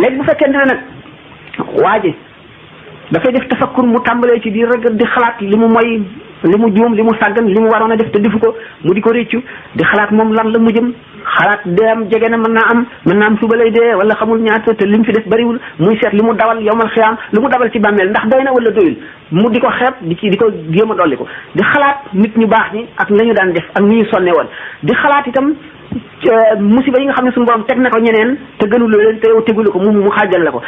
léegi bu fekkente ne nag waa ji dafay def tafakkur mu tàmbalee ci biir rek di xalaat li mu moy li mu juum li mu sàggan li mu waroon a def te defu ko mu di ko réccu di xalaat moom lan la mu jëm xalaat deem jege na mën naa am suba lay dee wala xamul ñaata te li mu fi def bariwul muy seet li mu dawal yowmal xiyaam li mu dawal ci bàmmeel ndax doy na wala doyul mu di ko xeeb di ko jéem a dolli ko di xalaat nit ñu baax ñi ak la ñu daan def ak ni ñu sonne woon di xalaat itam musiba yi nga xam ne suñu borom teg na ko ñeneen te gënul leen te yow tegulu ko mu xaajal la ko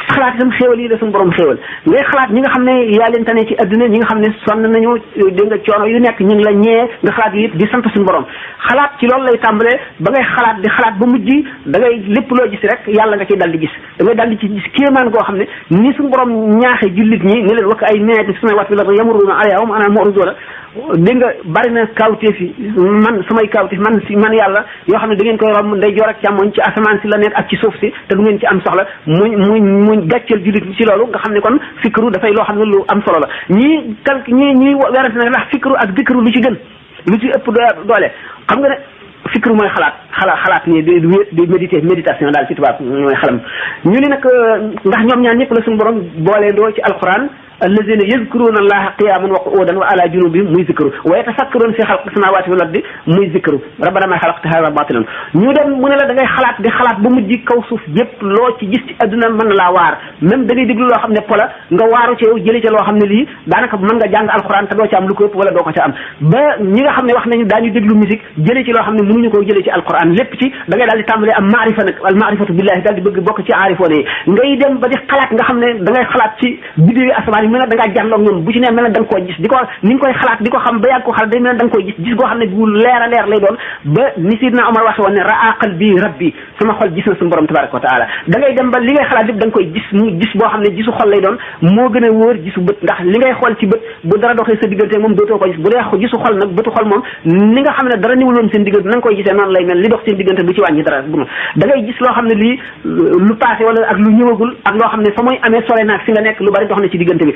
xalaat itam xéewal yi la suñu borom xéewal ngay xalaat ñi nga xam ne yaa leen tane ci adduna ñi nga xam ne sonn nañu dégg nga coono yu nekk ñu ngi la ñee nga xalaat yi di sant suñu borom xalaat ci loolu lay tàmbalee ba ngay xalaat di xalaat ba mujj da ngay lépp loo gis rek yàlla nga ciy dal di gis da ngay dal di ci gis kéemaan goo xam ne ni suñu borom ñaaxe jullit ñi ne leen wakk ay neeti sumay wat bi la yamuruna alayhim ana mu'riduna dégg nga bari na kawteef yi man samay kawteef man yàlla yoo xam ne da ngeen koy romb nday joor ak càmmoñ ci asamaan si la nekk ak ci suuf si te du ngeen ci am soxla muñ gàcceel jullit ci loolu nga xam ne kon fikru dafay loo xam ne lu am solo la ñii werante nag ndax fikru ak dikru lu ci gën lu ci ëpp doole xam nga ne fikru mooy xalaat nii di méditation daal ci tubaab mooy xalam ñu ni nag ndax ñoom ñaan ñëpp la suñu borom boolee doo ci alquran allazina yazkuruna allaha qiyaman wa qu'udan wa ala junubihim muy zikru wa yatafakkaruna fi xalqi samawati wal ardi muy zikru rabbana ma xalaqta hada batilan ñu dem mu ne la da ngay xalaat di xalaat ba mujj kaw suuf yépp loo ci gis ci adduna mën na laa waar même da ngay déglu loo xam ne pola nga waaru ci yow jëlee ca loo xam ne lii daanaka mën nga jàng alxuraan te doo ci am lu ko ëpp wala doo ko ca am ba ñi nga xam ne wax nañu daañu déglu musique jëlee ci loo xam ne mënuñu ko jëlee ci alxuraan lépp ci da ngay daal di tàmbalee am maarifa nag al maarifatu billahi daal di bëgg bokk ci aarifoone yi ngay dem ba di xalaat nga xam ne da ngay xalaat ci bidéewi asamaan yi mel na da ngaa jànloog ñoom bu ci ne mel na da nga koo gis di ko ni nga koy xalaat di ko xam ba yàgg ko xalaat day mel na da nga koy gis goo xam ne bu leer a leer lay doon ba ni Sidna Omar waxe woon ne raa qalbi rabbi sama xol gis na suñu borom tabaraka wa taala da ngay dem ba li ngay xalaat lépp da nga koy gis mu gis boo xam ne gisu xol lay doon moo gën a wóor gisu bët ndax li ngay xool ci bët bu dara doxee sa diggante moom dootoo ko gis bu dee gisu xol nag bëtu xol moom ni nga xam ne dara niwul woon seen diggante na nga koy gisee noonu lay mel li dox seen diggante bu ci wàññi dara bu da ngay gis loo xam ne lii lu passé wala ak lu ñëwagul ak loo xam ne fa muy amee sore naag fi nga nekk lu bari dox na ci diggante bi